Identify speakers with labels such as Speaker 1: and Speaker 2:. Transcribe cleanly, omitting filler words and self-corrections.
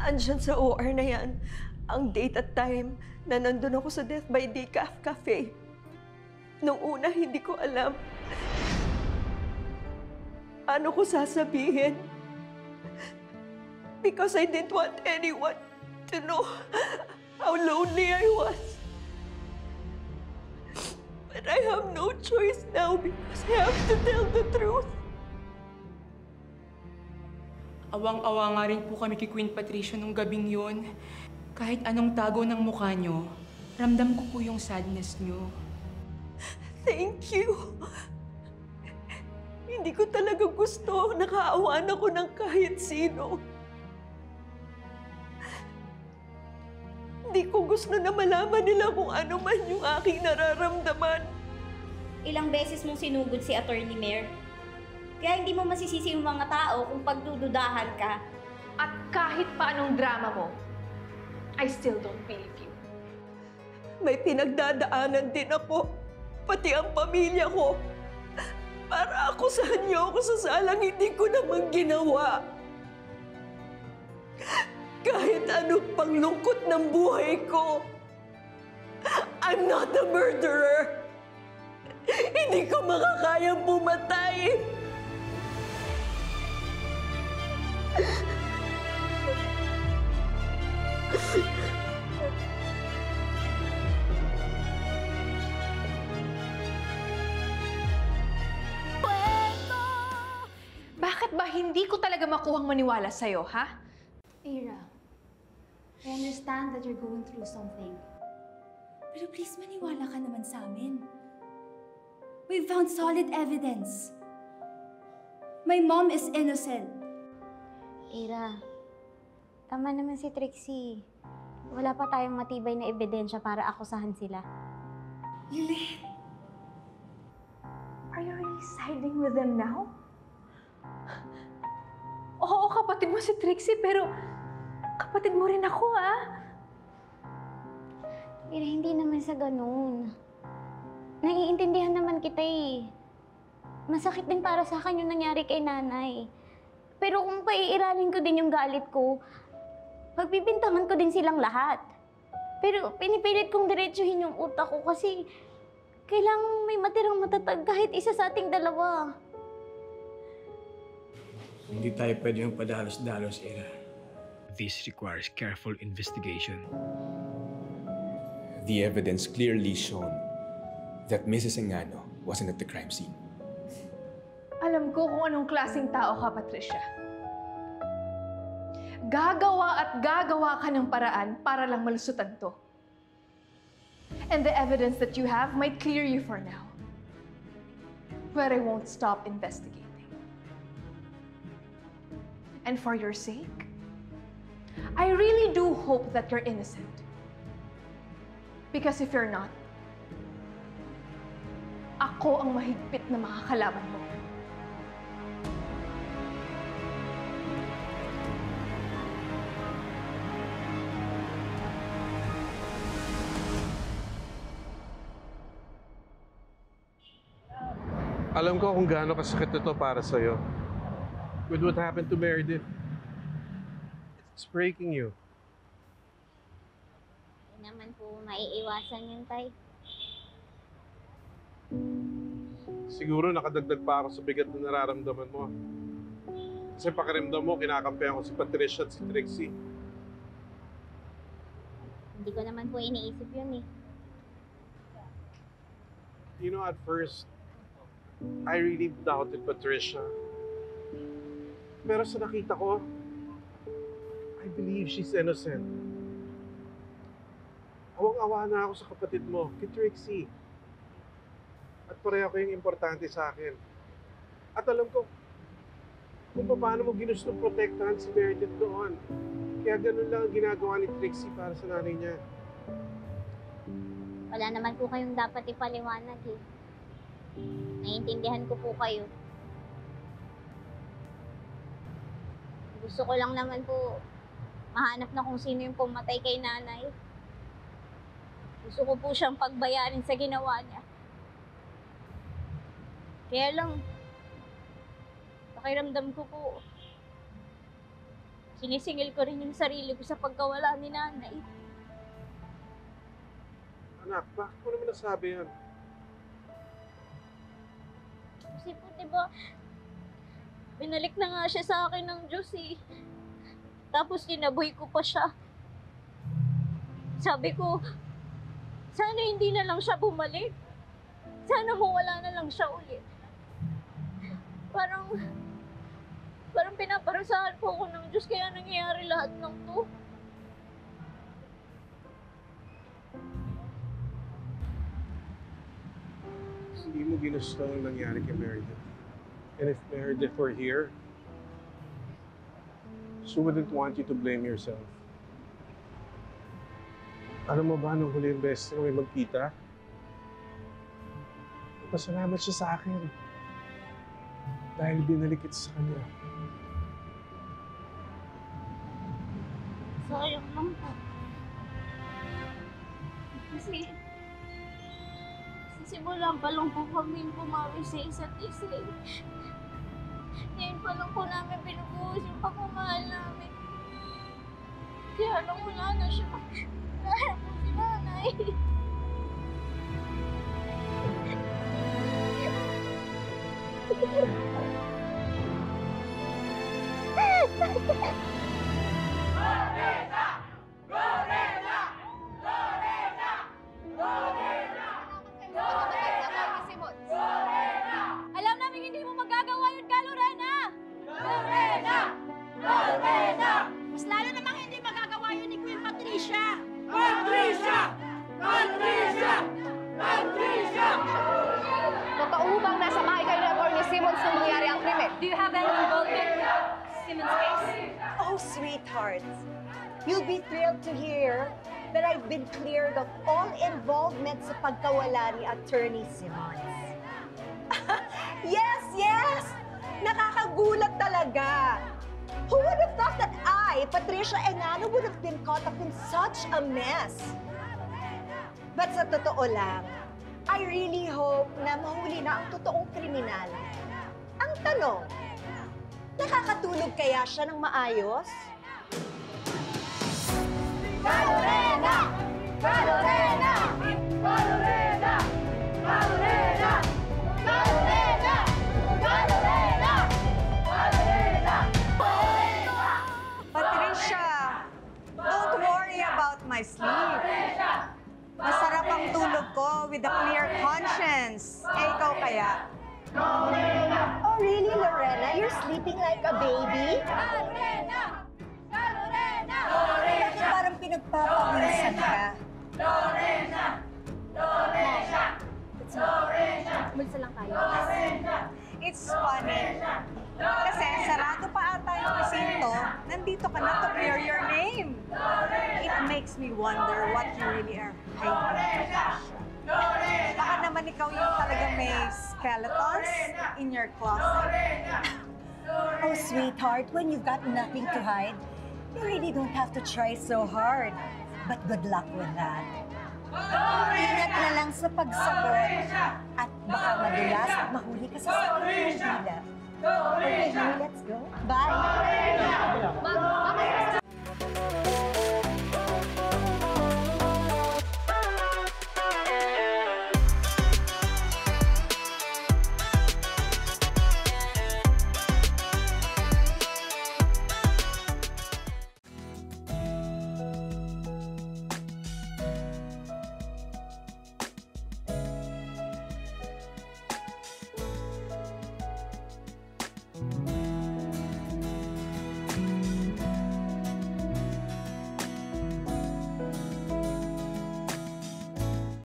Speaker 1: Andyan sa OR na yan, ang date at time na nandun ako sa Death by Decaf Cafe. Nung una, hindi ko alam ano ko sasabihin. Because I didn't want anyone to know how lonely I was. But I have no choice now because I have to tell the truth.
Speaker 2: Awang-awa nga rin po kami kay Queen Patricia nung gabing yun. Kahit anong tago ng mukha nyo, ramdam ko po yung sadness nyo.
Speaker 1: Thank you. Hindi ko talaga gusto. Nakaawaan ako ng kahit sino. Hindi ko gusto na malaman nila kung ano man yung aking nararamdaman.
Speaker 3: Ilang beses mong sinugod si Attorney Mayor. Kaya hindi mo masisisi yung mga tao kung pagdududahan ka.
Speaker 4: At kahit pa anong drama mo, I still don't believe you.
Speaker 1: May pinagdadaanan din ako, pati ang pamilya ko. Para akusahan niyo ako sa salang hindi ko naman ginawa. Kahit anong panglungkot ng buhay ko, I'm not a murderer. Hindi ko makakayang pumatay.
Speaker 4: Bakit ba hindi ko talaga makuhang maniwala sa'yo, ha?
Speaker 5: Ira, I understand that you're going through something. Pero please maniwala ka naman sa amin. We found solid evidence. My mom is innocent.
Speaker 3: Ira, tama naman si Trixie. Wala pa tayong matibay na ebidensya para akusahan sila.
Speaker 4: Lilith! Are you really siding with them now? Oo, kapatid mo si Trixie, pero kapatid mo rin ako, ah.
Speaker 3: Ira, hindi naman sa ganun. Naiintindihan naman kita eh. Masakit din para sa akin yung nangyari kay nanay. Pero kung paiiralin ko din yung galit ko, pagbibintangan ko din silang lahat. Pero pinipilit kong diretsuhin yung utak ko kasi kailangang may matirang matatag kahit isa sa ating dalawa.
Speaker 6: Hindi tayo pwede yung padalos-dalos, Ira. This requires careful investigation.
Speaker 7: The evidence clearly shown that Mrs. Engano wasn't at the crime scene.
Speaker 4: Alam ko kung anong klaseng tao ka, Patricia. Gagawa at gagawa ka ng paraan para lang malusutan to. And the evidence that you have might clear you for now. But I won't stop investigating. And for your sake, I really do hope that you're innocent. Because if you're not, ako ang mahigpit na makakalaban mo.
Speaker 8: Alam ko kung gaano kasakit ito para sa'yo. With what happened to Meredith. It's breaking you.
Speaker 3: Hindi naman po maiiwasan yun, Tay.
Speaker 8: Siguro nakadagdag pa ako sa bigat na nararamdaman mo. Kasi pakiramdam mo, kinakampihan ko si Patricia at si Trixie.
Speaker 3: Hindi ko naman po iniisip yun eh.
Speaker 8: You know, at first, I really doubted Patricia. Pero sa nakita ko, I believe she's innocent. Awang-awa na ako sa kapatid mo, kay Trixie. At pareho kayong importante sa akin. At alam ko kung paano mo ginustong protektahan si Meredith doon. Kaya ganun lang ang ginagawa ni Trixie para sa nanay niya.
Speaker 3: Wala naman po kayong dapat ipaliwanag eh. Naiintindihan ko po kayo. Gusto ko lang naman po mahanap na kung sino yung pumatay kay nanay. Gusto ko po siyang pagbayarin sa ginawa niya. Kaya lang, pakiramdam ko po, sinisingil ko rin yung sarili ko sa pagkawala ni nanay.
Speaker 8: Anak, bakit mo naman nasabi yan?
Speaker 3: Kasi po, diba, binalik na nga siya sa akin ng Diyos eh. Tapos tinaboy ko pa siya. Sabi ko, sana hindi na lang siya bumalik. Sana mawala na lang siya ulit. Parang pinaparusahan po ako ng Diyos kaya nangyayari lahat ng to.
Speaker 8: Hindi mo ginusto ang nangyari kay Meredith. And if Meredith were here, she wouldn't want you to blame yourself. Alam mo ba, nung huli yung beses na may magkita, pasalamat siya sa akin. Dahil binalik kita sa kanya.
Speaker 3: Sayang lang po. Kasi simulan pa lang po kami bumawi sa isa't isa. Ngayon pa lang po namin pinubuhos yung pagmamahal namin. Kaya nung wala na siya, nahanap po si nanay.
Speaker 5: Alam namin hindi mo magagawa yun ka, Lorena! Lorena! Lorena! Mas lalo namang hindi magagawa yun ni Queen Patricia! Patricia! Patricia! Patricia!
Speaker 4: Totoo bang nasa bahay kayo ni Atty. Simmons nung mangyari ang krimen?
Speaker 5: Do you have any involvement with Simmons' case?
Speaker 9: Oh, sweetheart. You'll be thrilled to hear that I've been cleared of all involvement sa pagkawala ni Attorney Simmons. Yes, yes! Nakakagulat talaga. Who would have thought that I, Patricia Enano, would have been caught up in such a mess? But sa totoo lang, I really hope na mahuli na ang totoong kriminal. Ang tanong, nakakatulog kaya siya ng maayos?
Speaker 5: Lorena! Lorena! Lorena! Lorena! Lorena! Lorena! Lorena!
Speaker 9: Patricia, don't worry about my sleep. Masarap ang tulog ko with a clear conscience. Eh, ikaw kaya? Oh, really, Lorena? You're sleeping like a baby?
Speaker 5: Lorena! Lorena!
Speaker 9: Bakit parang pinagpapawisan ka?
Speaker 5: Lorena! Lorena! Lorena!
Speaker 3: Bulsa lang tayo.
Speaker 9: It's funny. Kasi sarado pa ata yung presinto, nandito ka na to clear your name. It makes me wonder what you really are hiding. Baka naman ikaw yung talagang may skeletons in your closet. Oh, sweetheart, when you've got nothing to hide, you really don't have to try so hard. But good luck with that. Ingat na lang sa pagsabot at baka madulas at mahuli ka sa sarili mong dila. Okay, let's go. Bye!